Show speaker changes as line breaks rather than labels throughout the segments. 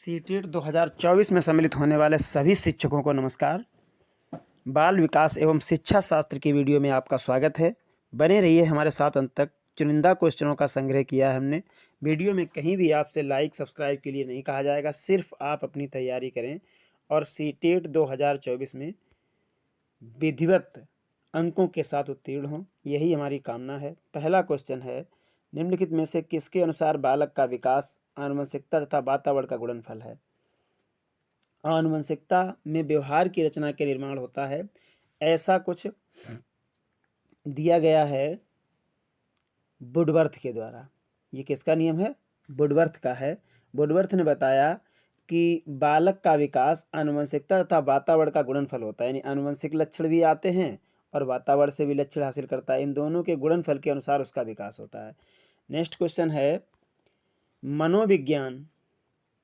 CTET 2024 में सम्मिलित होने वाले सभी शिक्षकों को नमस्कार। बाल विकास एवं शिक्षा शास्त्र की वीडियो में आपका स्वागत है। बने रहिए हमारे साथ अंत तक। चुनिंदा क्वेश्चनों का संग्रह किया है हमने। वीडियो में कहीं भी आपसे लाइक सब्सक्राइब के लिए नहीं कहा जाएगा, सिर्फ आप अपनी तैयारी करें और सीटेट 2024 में विधिवत अंकों के साथ उत्तीर्ण हों, यही हमारी कामना है। पहला क्वेश्चन है, निम्नलिखित में से किसके अनुसार बालक का विकास आनुवंशिकता तथा वातावरण का गुणनफल है। आनुवंशिकता में व्यवहार की रचना के निर्माण होता है, ऐसा कुछ दिया गया है वुडवर्थ के द्वारा। ये किसका नियम है? वुडवर्थ का है। वुडवर्थ ने बताया कि बालक का विकास आनुवंशिकता तथा वातावरण का गुणनफल होता है, यानी आनुवंशिक लक्षण भी आते हैं और वातावरण से भी लक्षण हासिल करता है। इन दोनों के गुणनफल के अनुसार उसका विकास होता है। नेक्स्ट क्वेश्चन है, मनोविज्ञान,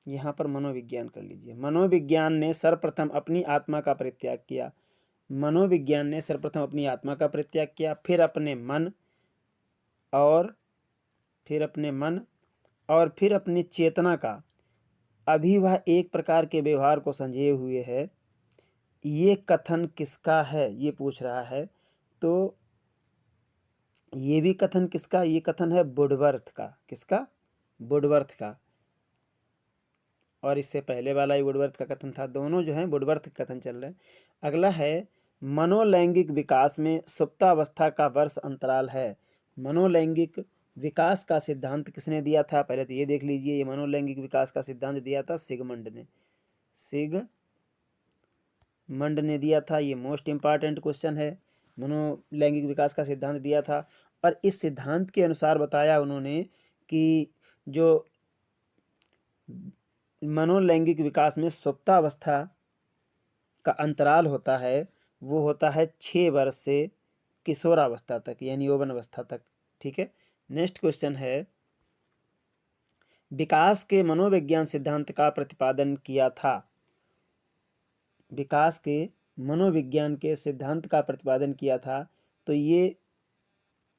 यहाँ पर मनोविज्ञान कर लीजिए। मनोविज्ञान ने सर्वप्रथम अपनी आत्मा का परित्याग किया। मनोविज्ञान ने सर्वप्रथम अपनी आत्मा का परित्याग किया, फिर अपने मन और फिर अपनी चेतना का। अभी वह एक प्रकार के व्यवहार को संजोए हुए है। ये कथन किसका है, ये पूछ रहा है। तो ये भी कथन किसका? ये कथन है वुडवर्थ का। किसका? वुडवर्थ का। और इससे पहले वाला ही वुडवर्थ का कथन था। दोनों जो हैं वुडवर्थ के कथन चल रहे हैं। अगला है, मनोलैंगिक विकास में सुप्तावस्था का वर्ष अंतराल है। मनोलैंगिक विकास का सिद्धांत किसने दिया था? पहले तो ये देख लीजिए, ये मनोलैंगिक विकास का सिद्धांत दिया था सिगमंड ने। सिगमंड ने दिया था। ये मोस्ट इंपॉर्टेंट क्वेश्चन है। मनोलैंगिक विकास का सिद्धांत दिया था और इस सिद्धांत के अनुसार बताया उन्होंने कि जो मनोलैंगिक विकास में सुप्तावस्था का अंतराल होता है वो होता है 6 वर्ष से किशोरावस्था तक, यानी यौवन अवस्था तक। ठीक है। नेक्स्ट क्वेश्चन है, विकास के मनोविज्ञान सिद्धांत का प्रतिपादन किया था। विकास के मनोविज्ञान के सिद्धांत का प्रतिपादन किया था तो ये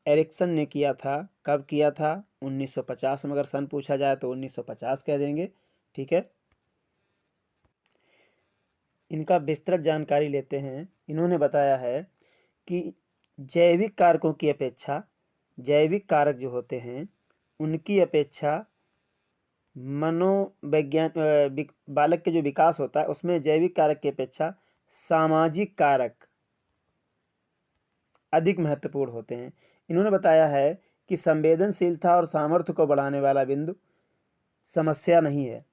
एरिक्सन ने किया था। कब किया था? 1950 में। अगर सन पूछा जाए तो 1950 कह देंगे। ठीक है। इनका विस्तृत जानकारी लेते हैं। इन्होंने बताया है कि जैविक कारकों की अपेक्षा, जैविक कारक जो होते हैं उनकी अपेक्षा मनोविज्ञान बालक के जो विकास होता है उसमें जैविक कारक की अपेक्षा सामाजिक कारक अधिक महत्वपूर्ण होते हैं। इन्होंने बताया है कि संवेदनशीलता और सामर्थ्य को बढ़ाने वाला बिंदु समस्या नहीं है।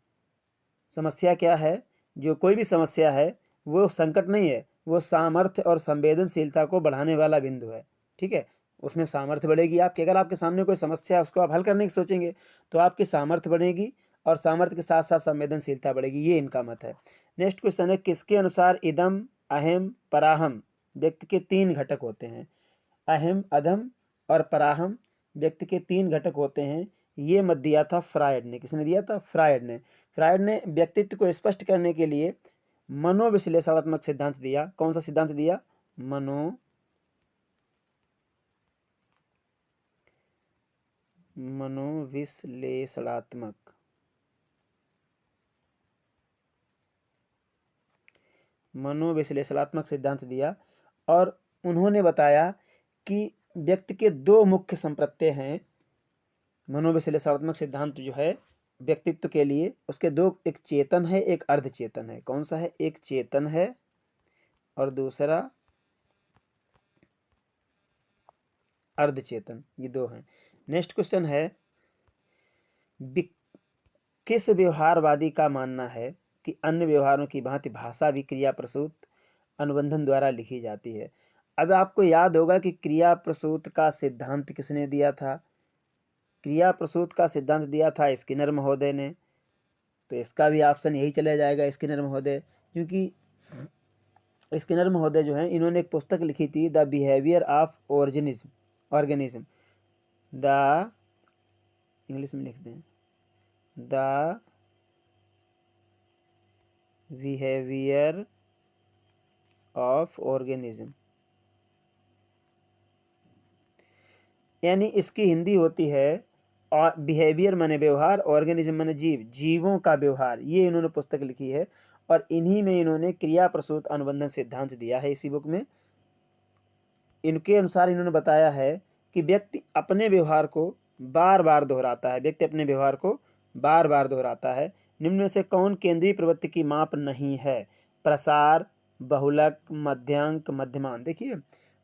समस्या क्या है? जो कोई भी समस्या है वो संकट नहीं है, वो सामर्थ्य और संवेदनशीलता को बढ़ाने वाला बिंदु है। ठीक है। उसमें सामर्थ्य बढ़ेगी आपकी। अगर आपके सामने कोई समस्या है उसको आप हल करने की सोचेंगे तो आपकी सामर्थ्य बढ़ेगी और सामर्थ्य के साथ साथ संवेदनशीलता बढ़ेगी। ये इनका मत है। नेक्स्ट क्वेश्चन है, किसके अनुसार इदम अहम पराहम व्यक्ति के 3 घटक होते हैं। अहम, अधम और पराहम व्यक्ति के 3 घटक होते हैं। ये मत दिया था फ्रायड ने। किसने दिया था? फ्रायड ने। फ्रायड ने व्यक्तित्व को स्पष्ट करने के लिए मनोविश्लेषणात्मक सिद्धांत दिया। कौन सा सिद्धांत दिया? मनोविश्लेषणात्मक सिद्धांत दिया और उन्होंने बताया कि व्यक्ति के 2 मुख्य संप्रत्यय हैं। मनोविश्लेषणात्मक सिद्धांत जो है व्यक्तित्व के लिए, उसके 2, एक चेतन है, एक अर्धचेतन है। कौन सा है? एक चेतन है और दूसरा अर्धचेतन। ये 2 हैं। नेक्स्ट क्वेश्चन है, किस व्यवहारवादी का मानना है कि अन्य व्यवहारों की भांति भाषा भी क्रिया प्रसूत अनुबंधन द्वारा लिखी जाती है। अब आपको याद होगा कि क्रिया प्रसूत का सिद्धांत किसने दिया था? क्रिया प्रसूत का सिद्धांत दिया था स्किनर महोदय ने। तो इसका भी ऑप्शन यही चला जाएगा, स्किनर महोदय। क्योंकि स्किनर महोदय जो हैं इन्होंने एक पुस्तक लिखी थी, the behaviour of organism. The English में लिख दें, द बिहेवियर ऑफ ऑर्गेनिज्म, यानी इसकी हिंदी होती है और बिहेवियर माने व्यवहार, ऑर्गेनिज्म माने जीव, जीवों का व्यवहार, ये इन्होंने पुस्तक लिखी है। और इन्हीं में इन्होंने क्रिया प्रसूत अनुबंधन सिद्धांत दिया है इसी बुक में। इनके अनुसार इन्होंने बताया है कि व्यक्ति अपने व्यवहार को बार बार दोहराता है, व्यक्ति अपने व्यवहार को बार बार दोहराता है। निम्न में से कौन केंद्रीय प्रवृत्ति की माप नहीं है? प्रसार, बहुलक, मध्यांक, मध्यमान। देखिए,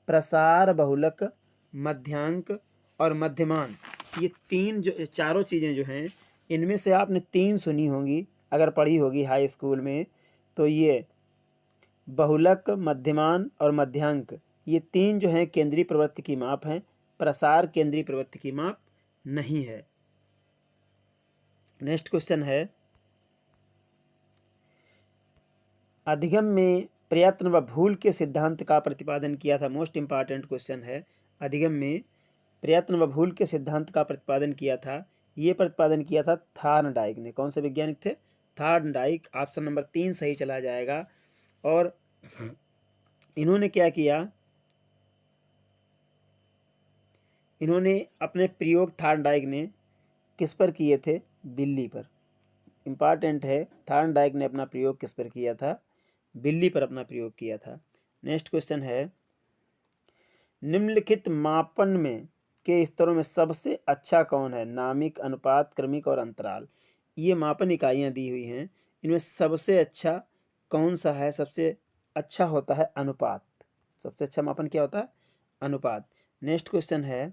प्रसार, बहुलक, मध्यांक और मध्यमान, ये तीन जो चारों चीज़ें जो हैं, इनमें से आपने तीन सुनी होंगी अगर पढ़ी होगी हाई स्कूल में, तो ये बहुलक, मध्यमान और मध्यांक, ये तीन जो हैं केंद्रीय प्रवृत्ति की माप हैं। प्रसार केंद्रीय प्रवृत्ति की माप नहीं है। नेक्स्ट क्वेश्चन है, अधिगम में प्रयत्न व भूल के सिद्धांत का प्रतिपादन किया था। मोस्ट इंपॉर्टेंट क्वेश्चन है, अधिगम में प्रयत्न व भूल के सिद्धांत का प्रतिपादन किया था। ये प्रतिपादन किया था थार्नडाइक ने। कौन से वैज्ञानिक थे? थार्नडाइक। ऑप्शन नंबर 3 सही चला जाएगा। और इन्होंने क्या किया, इन्होंने अपने प्रयोग थार्नडाइक ने किस पर किए थे? बिल्ली पर। इंपॉर्टेंट है, थार्नडाइक ने अपना प्रयोग किस पर किया था? बिल्ली पर अपना प्रयोग किया था। नेक्स्ट क्वेश्चन है, निम्नलिखित मापन में के स्तरों में सबसे अच्छा कौन है? नामिक, अनुपात, क्रमिक और अंतराल। ये मापन इकाइयाँ दी हुई हैं, इनमें सबसे अच्छा कौन सा है? सबसे अच्छा होता है अनुपात। सबसे अच्छा मापन क्या होता है? अनुपात। नेक्स्ट क्वेश्चन है,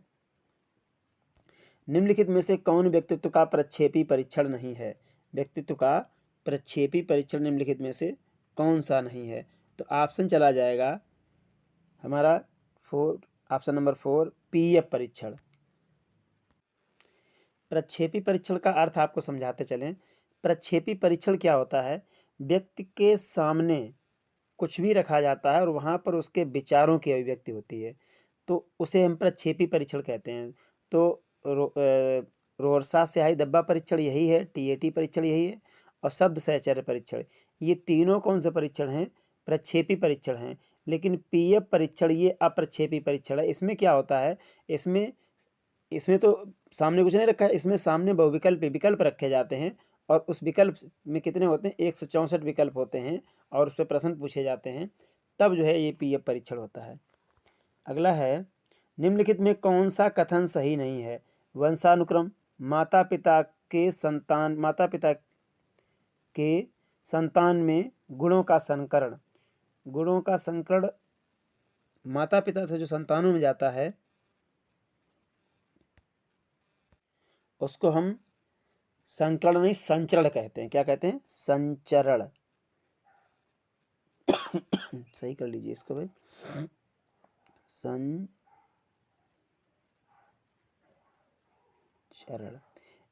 निम्नलिखित में से कौन व्यक्तित्व का प्रक्षेपी परीक्षण नहीं है? व्यक्तित्व का प्रक्षेपी परीक्षण निम्नलिखित में से कौन सा नहीं है? तो ऑप्शन चला जाएगा हमारा 4, ऑप्शन नंबर 4, पीएफ परीक्षण। प्रक्षेपी परीक्षण का अर्थ आपको समझाते चलें। प्रक्षेपी परीक्षण क्या होता है? व्यक्ति के सामने कुछ भी रखा जाता है और वहाँ पर उसके विचारों की अभिव्यक्ति होती है, तो उसे हम प्रक्षेपी परीक्षण कहते हैं। तो रोरसा स्याही धब्बा परीक्षण यही है, टीएटी परीक्षण यही है, और शब्द सहचर्य परीक्षण, ये तीनों कौन से परीक्षण हैं? प्रक्षेपी परीक्षण हैं। लेकिन पीएफ परीक्षण ये अप्रक्षेपी परीक्षण है। इसमें क्या होता है? इसमें इसमें तो सामने कुछ नहीं रखा है, इसमें सामने बहुविकल्प विकल्प रखे जाते हैं, और उस विकल्प में कितने होते हैं? 164 विकल्प होते हैं, और उस पर प्रश्न पूछे जाते हैं, तब जो है ये पीएफ परीक्षण होता है। अगला है, निम्नलिखित में कौन सा कथन सही नहीं है? वंशानुक्रम, माता पिता के संतान में गुणों का संकरण। गुणों का संकरण माता पिता से जो संतानों में जाता है उसको हम संकरण नहीं संचरण कहते हैं। क्या कहते हैं? संचरण। सही कर लीजिए इसको भाई, संचरण।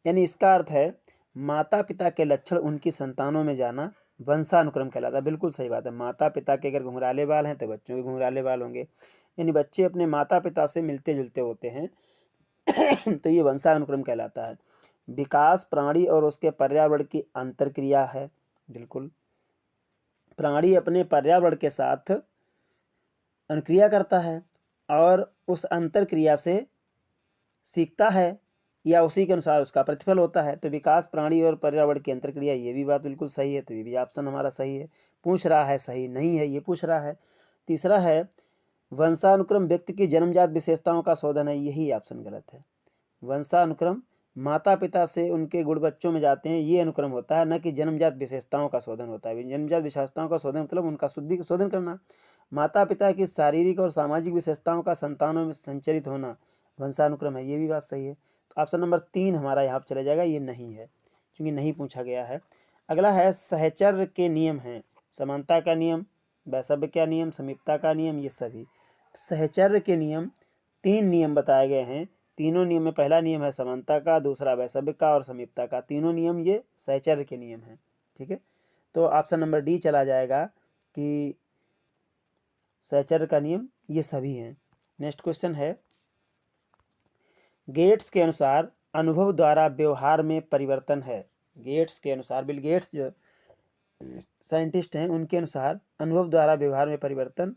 यानी इसका अर्थ है माता पिता के लक्षण उनकी संतानों में जाना वंशानुक्रम कहलाता है। बिल्कुल सही बात है। माता पिता के अगर घुंघराले बाल हैं तो बच्चों के घुंघराले बाल होंगे, यानी बच्चे अपने माता पिता से मिलते जुलते होते हैं। तो ये वंशानुक्रम कहलाता है। विकास प्राणी और उसके पर्यावरण की अंतरक्रिया है। बिल्कुल, प्राणी अपने पर्यावरण के साथ अनुक्रिया करता है और उस अंतरक्रिया से सीखता है या उसी के अनुसार उसका प्रतिफल होता है। तो विकास प्राणी और पर्यावरण की अंतरक्रिया, ये भी बात बिल्कुल सही है। तो ये भी ऑप्शन हमारा सही है। पूछ रहा है सही नहीं है, ये पूछ रहा है। तीसरा है, वंशानुक्रम व्यक्ति की जन्मजात विशेषताओं का शोधन है। यही ऑप्शन गलत है। वंशानुक्रम माता पिता से उनके गुण बच्चों में जाते हैं, ये अनुक्रम होता है, न कि जन्मजात विशेषताओं का शोधन होता है। जन्मजात विशेषताओं का शोधन मतलब उनका शोधन करना। माता पिता की शारीरिक और सामाजिक विशेषताओं का संतानों में संचरित होना वंशानुक्रम है। ये भी बात सही है। तो ऑप्शन नंबर 3 हमारा यहाँ पर चला जाएगा, ये नहीं है, क्योंकि नहीं पूछा गया है। अगला है, सहचर्य के नियम हैं। समानता का नियम, वैषम्य का नियम, समीपता का नियम, ये सभी। सहचर्य के नियम 3 नियम बताए गए हैं। तीनों नियम में पहला नियम है समानता का, दूसरा वैषम्य का और समीपता का। तीनों नियम ये सहचर्य के नियम हैं। ठीक है, तो ऑप्शन नंबर डी चला जाएगा कि सहचर्य का नियम ये सभी हैं। नेक्स्ट क्वेश्चन है, गेट्स के अनुसार अनुभव द्वारा व्यवहार में परिवर्तन है। गेट्स के अनुसार, बिल गेट्स जो साइंटिस्ट हैं, उनके अनुसार अनुभव द्वारा व्यवहार में परिवर्तन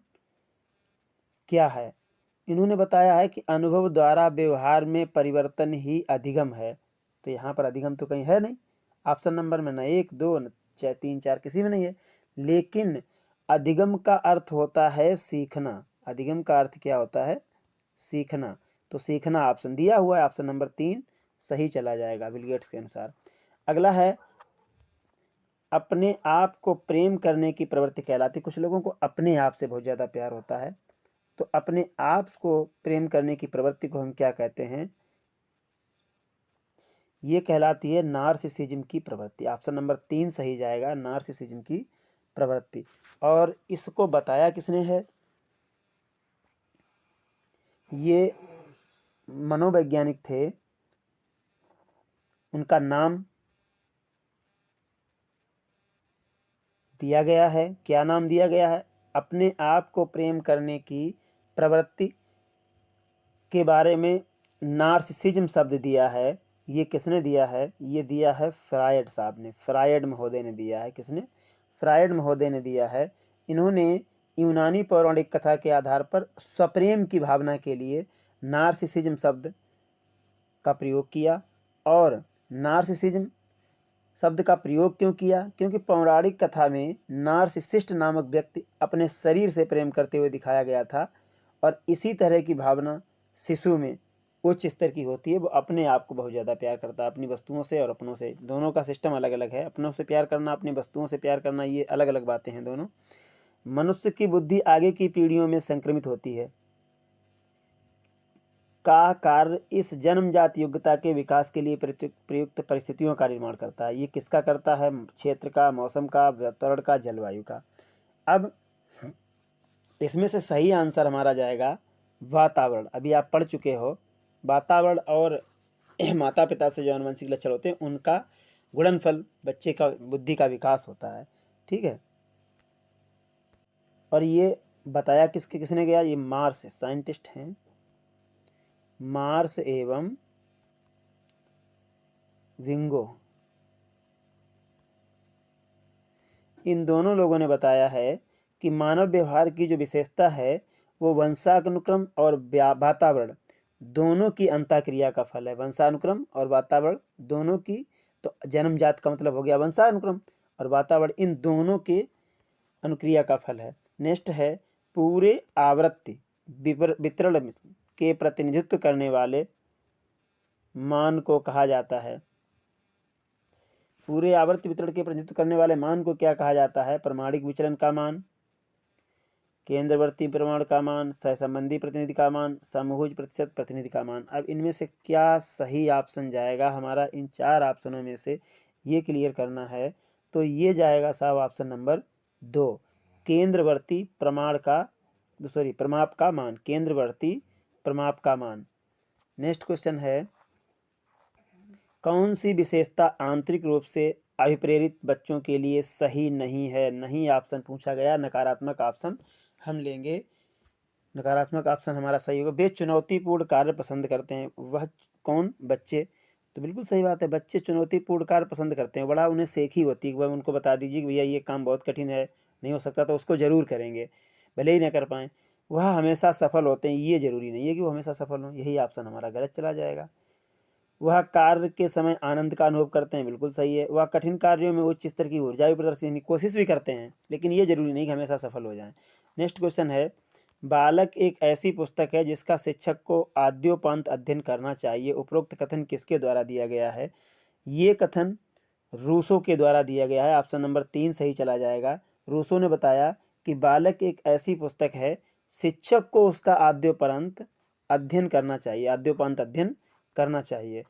क्या है? इन्होंने बताया है कि अनुभव द्वारा व्यवहार में परिवर्तन ही अधिगम है। तो यहाँ पर अधिगम तो कहीं है नहीं, ऑप्शन नंबर में न 1 2 न 3 4 किसी में नहीं है। लेकिन अधिगम का अर्थ होता है सीखना। अधिगम का अर्थ क्या होता है? सीखना। तो सीखना ऑप्शन दिया हुआ है, ऑप्शन नंबर 3 सही चला जाएगा बिल गेट्स के अनुसार। अगला है अपने आप को प्रेम करने की प्रवृत्ति कहलाती। कुछ लोगों को अपने आप से बहुत ज़्यादा प्यार होता है, तो अपने आप को प्रेम करने की प्रवृत्ति को हम क्या कहते हैं? ये कहलाती है नार्सिसिज्म की प्रवृत्ति। ऑप्शन नंबर 3 सही जाएगा, नार्सिसिज्म की प्रवृत्ति। और इसको बताया किसने है? ये मनोवैज्ञानिक थे, उनका नाम दिया गया है। क्या नाम दिया गया है? अपने आप को प्रेम करने की प्रवृत्ति के बारे में नार्सिसिज्म शब्द दिया है। ये किसने दिया है? ये दिया है फ्रायड साहब ने, फ्रायड महोदय ने दिया है। किसने? फ्रायड महोदय ने दिया है। इन्होंने यूनानी पौराणिक कथा के आधार पर स्वप्रेम की भावना के लिए नार्सिसिज्म शब्द का प्रयोग किया। और नार्सिसिज्म शब्द का प्रयोग क्यों किया? क्योंकि पौराणिक कथा में नार्सिसिस्ट नामक व्यक्ति अपने शरीर से प्रेम करते हुए दिखाया गया था, और इसी तरह की भावना शिशु में उच्च स्तर की होती है। वो अपने आप को बहुत ज़्यादा प्यार करता है, अपनी वस्तुओं से और अपनों से। दोनों का सिस्टम अलग अलग है। अपनों से प्यार करना, अपनी वस्तुओं से प्यार करना, ये अलग अलग बातें हैं दोनों। मनुष्य की बुद्धि आगे की पीढ़ियों में संक्रमित होती है का कार्य इस जन्मजात योग्यता के विकास के लिए प्रयुक्त परिस्थितियों का निर्माण करता है। ये किसका करता है? क्षेत्र का, मौसम का, वातावरण का, जलवायु का। अब इसमें से सही आंसर हमारा जाएगा वातावरण। अभी आप पढ़ चुके हो, वातावरण और माता पिता से जो आनुवंशिक लक्षण होते हैं उनका गुणनफल बच्चे का बुद्धि का विकास होता है। ठीक है। और ये बताया किसने गया? ये मार्स साइंटिस्ट हैं, मार्स एवं विंगो। इन दोनों लोगों ने बताया है कि मानव व्यवहार की जो विशेषता है वो वंशानुक्रम और वातावरण दोनों की अंतःक्रिया का फल है। वंशानुक्रम और वातावरण दोनों की, तो जन्मजात का मतलब हो गया वंशानुक्रम, और वातावरण इन दोनों के अनुक्रिया का फल है। नेक्स्ट है पूरे आवृत्ति वितरण के प्रतिनिधित्व करने वाले मान को कहा जाता है। पूरे आवर्त वितरण के प्रतिनिधित्व करने वाले मान को क्या कहा जाता है? प्रमाणिक विचलन का मान, केंद्रवर्ती प्रमाण का मान, सहसंबंधी प्रतिनिधि का मान, समभुज प्रतिशत प्रतिनिधि का मान। अब इनमें से क्या सही ऑप्शन जाएगा हमारा? इन 4 ऑप्शनों में से ये क्लियर करना है। तो ये जाएगा साहब ऑप्शन नंबर 2, केंद्रवर्ती प्रमाण का प्रमाप का मान, केंद्रवर्ती प्रमाप का मान। नेक्स्ट क्वेश्चन है कौन सी विशेषता आंतरिक रूप से अभिप्रेरित बच्चों के लिए सही नहीं है? नहीं ऑप्शन पूछा गया, नकारात्मक ऑप्शन हम लेंगे। नकारात्मक ऑप्शन हमारा सही होगा। वे चुनौतीपूर्ण कार्य पसंद करते हैं। वह कौन? बच्चे। तो बिल्कुल सही बात है, बच्चे चुनौतीपूर्ण कार्य पसंद करते हैं। बड़ा उन्हें सीख ही होती है कि उनको बता दीजिए कि भैया ये काम बहुत कठिन है, नहीं हो सकता, तो उसको ज़रूर करेंगे भले ही ना कर पाएँ। वह हमेशा सफल होते हैं, ये ज़रूरी नहीं है कि वो हमेशा सफल हों। यही ऑप्शन हमारा गलत चला जाएगा। वह कार्य के समय आनंद का अनुभव करते हैं, बिल्कुल सही है। वह कठिन कार्यों में उच्च स्तर की ऊर्जा भी प्रदर्शित की कोशिश भी करते हैं, लेकिन ये जरूरी नहीं कि हमेशा सफल हो जाएं। नेक्स्ट क्वेश्चन है बालक एक ऐसी पुस्तक है जिसका शिक्षक को आद्योपांत अध्ययन करना चाहिए। उपरोक्त कथन किसके द्वारा दिया गया है? ये कथन रूसो के द्वारा दिया गया है। ऑप्शन नंबर 3 सही चला जाएगा। रूसो ने बताया कि बालक एक ऐसी पुस्तक है शिक्षक को उसका आद्योपंत अध्ययन करना चाहिए, आद्योपांत अध्ययन करना चाहिए।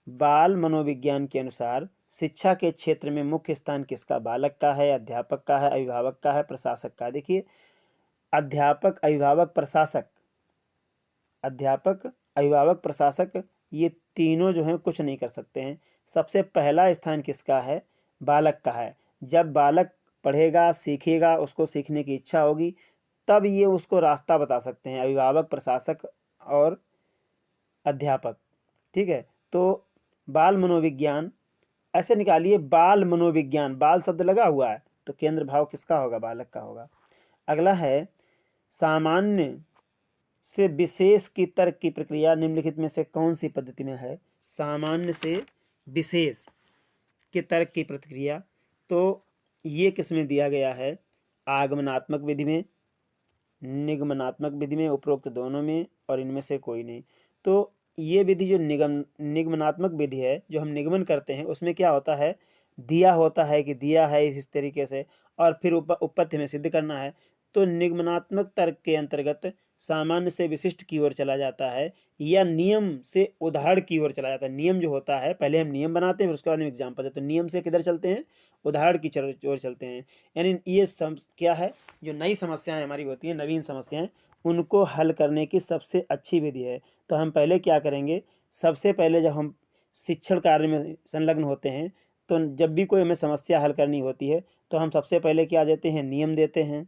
बाल मनोविज्ञान के अनुसार शिक्षा के क्षेत्र में मुख्य स्थान किसका? बालक का है, अध्यापक का है, अभिभावक का है, प्रशासक का। देखिए अध्यापक, अभिभावक, प्रशासक, अध्यापक, अभिभावक, प्रशासक, ये तीनों जो हैं कुछ नहीं कर सकते हैं। सबसे पहला स्थान किसका है? बालक का है। जब बालक पढ़ेगा, सीखेगा, उसको सीखने की इच्छा होगी, तब ये उसको रास्ता बता सकते हैं, अभिभावक, प्रशासक और अध्यापक। ठीक है। तो बाल मनोविज्ञान ऐसे निकालिए, बाल मनोविज्ञान, बाल शब्द लगा हुआ है तो केंद्र भाव किसका होगा? बालक का होगा। अगला है सामान्य से विशेष की तर्क की प्रक्रिया निम्नलिखित में से कौन सी पद्धति में है? सामान्य से विशेष के तर्क की प्रक्रिया, तो ये किस में दिया गया है? आगमनात्मक विधि में, निगमनात्मक विधि में, उपरोक्त दोनों में, और इनमें से कोई नहीं। तो ये विधि जो निगमनात्मक विधि है, जो हम निगमन करते हैं, उसमें क्या होता है, दिया होता है कि दिया है इस तरीके से, और फिर उपपत्ति में सिद्ध करना है। तो निगमनात्मक तर्क के अंतर्गत सामान्य से विशिष्ट की ओर चला जाता है, या नियम से उदाहरण की ओर चला जाता है। नियम जो होता है, पहले हम नियम बनाते हैं, फिर उसके बाद हम एग्जाम्पल देते हैं। तो नियम से किधर चलते हैं? उदाहरण की ओर चलते हैं। यानी ये क्या है, जो नई समस्याएं हमारी होती हैं, नवीन समस्याएं, उनको हल करने की सबसे अच्छी विधि है। तो हम पहले क्या करेंगे, सबसे पहले जब हम शिक्षण कार्य में संलग्न होते हैं, तो जब भी कोई हमें समस्या हल करनी होती है, तो हम सबसे पहले क्या देते हैं? नियम देते हैं।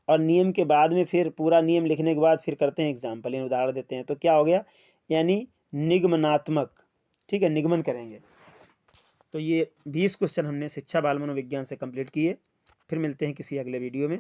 और नियम के बाद में फिर पूरा नियम लिखने के बाद फिर करते हैं एग्जाम्पल, यानी उदाहरण देते हैं। तो क्या हो गया, यानी निगमनात्मक। ठीक है, निगमन करेंगे। तो ये 20 क्वेश्चन हमने शिक्षा बाल मनोविज्ञान से कंप्लीट किए। फिर मिलते हैं किसी अगले वीडियो में।